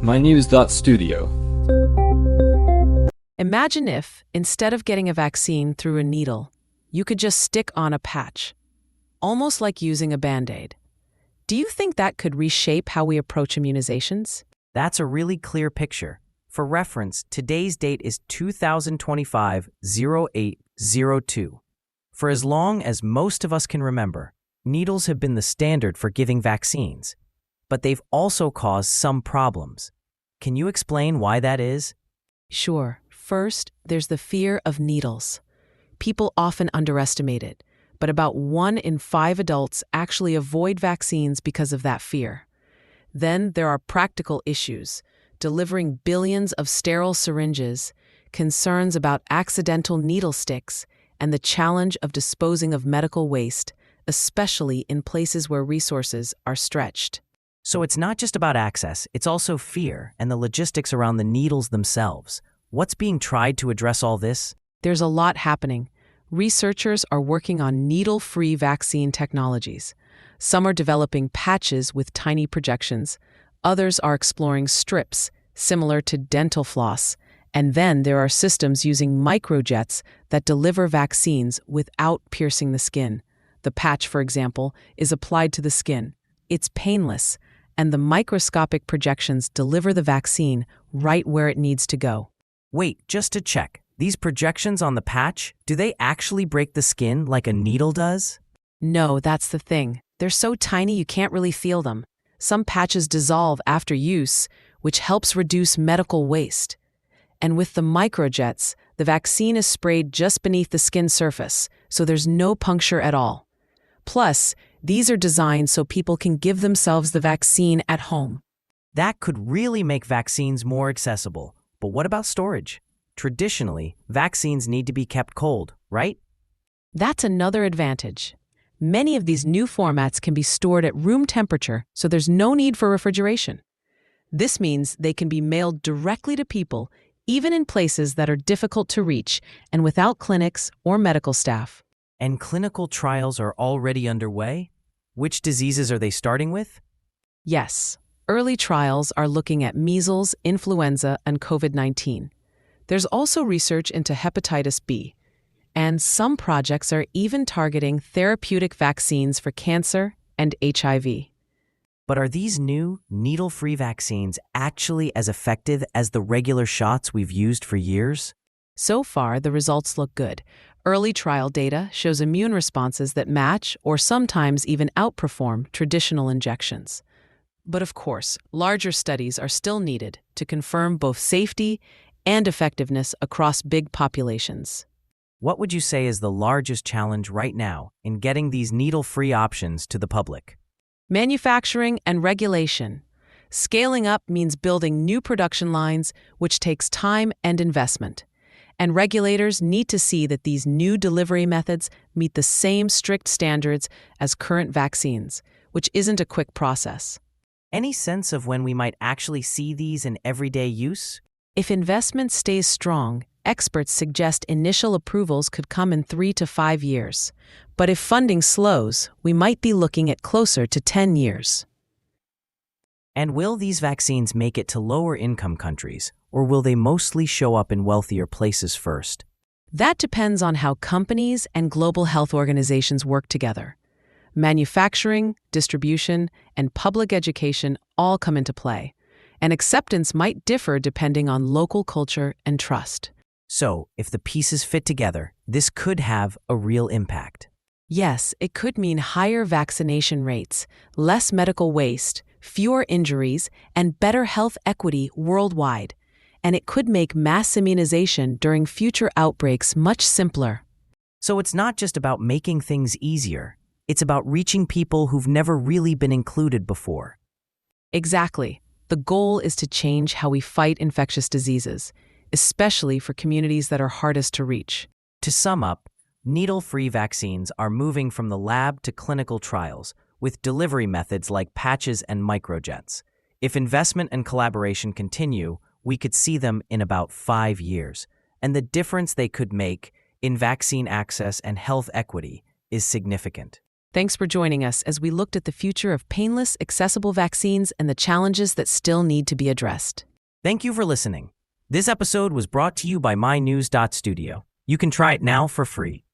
mynews.studio. Imagine if, instead of getting a vaccine through a needle, you could just stick on a patch, almost like using a Band-Aid. Do you think that could reshape how we approach immunizations? That's a really clear picture. For reference, today's date is 2025-0802. For as long as most of us can remember, needles have been the standard for giving vaccines, but they've also caused some problems. Can you explain why that is? Sure. First, there's the fear of needles. People often underestimate it, but about 1 in 5 adults actually avoid vaccines because of that fear. Then there are practical issues, delivering billions of sterile syringes, concerns about accidental needle sticks, and the challenge of disposing of medical waste, especially in places where resources are stretched. So it's not just about access, it's also fear and the logistics around the needles themselves. What's being tried to address all this? There's a lot happening. Researchers are working on needle-free vaccine technologies. Some are developing patches with tiny projections. Others are exploring strips, similar to dental floss. And then there are systems using microjets that deliver vaccines without piercing the skin. The patch, for example, is applied to the skin. It's painless, and the microscopic projections deliver the vaccine right where it needs to go. Wait, just to check. These projections on the patch, do they actually break the skin like a needle does? No, that's the thing. They're so tiny you can't really feel them. Some patches dissolve after use, which helps reduce medical waste. And with the microjets, the vaccine is sprayed just beneath the skin surface, so there's no puncture at all. Plus, these are designed so people can give themselves the vaccine at home. That could really make vaccines more accessible. But what about storage? Traditionally, vaccines need to be kept cold, right? That's another advantage. Many of these new formats can be stored at room temperature, so there's no need for refrigeration. This means they can be mailed directly to people, even in places that are difficult to reach and without clinics or medical staff. And clinical trials are already underway? Which diseases are they starting with? Yes, early trials are looking at measles, influenza, and COVID-19. There's also research into hepatitis B, and some projects are even targeting therapeutic vaccines for cancer and HIV. But are these new, needle-free vaccines actually as effective as the regular shots we've used for years? So far, the results look good. Early trial data shows immune responses that match or sometimes even outperform traditional injections. But of course, larger studies are still needed to confirm both safety and effectiveness across big populations. What would you say is the largest challenge right now in getting these needle-free options to the public? Manufacturing and regulation. Scaling up means building new production lines, which takes time and investment. And regulators need to see that these new delivery methods meet the same strict standards as current vaccines, which isn't a quick process. Any sense of when we might actually see these in everyday use? If investment stays strong, experts suggest initial approvals could come in 3 to 5 years. But if funding slows, we might be looking at closer to 10 years. And will these vaccines make it to lower-income countries, or will they mostly show up in wealthier places first? That depends on how companies and global health organizations work together. Manufacturing, distribution, and public education all come into play, and acceptance might differ depending on local culture and trust. So, if the pieces fit together, this could have a real impact. Yes, it could mean higher vaccination rates, less medical waste, fewer injuries, and better health equity worldwide. And it could make mass immunization during future outbreaks much simpler. So it's not just about making things easier. It's about reaching people who've never really been included before. Exactly. The goal is to change how we fight infectious diseases, especially for communities that are hardest to reach. To sum up, needle-free vaccines are moving from the lab to clinical trials, with delivery methods like patches and microjets. If investment and collaboration continue, we could see them in about 5 years. And the difference they could make in vaccine access and health equity is significant. Thanks for joining us as we looked at the future of painless, accessible vaccines and the challenges that still need to be addressed. Thank you for listening. This episode was brought to you by mynews.studio. You can try it now for free.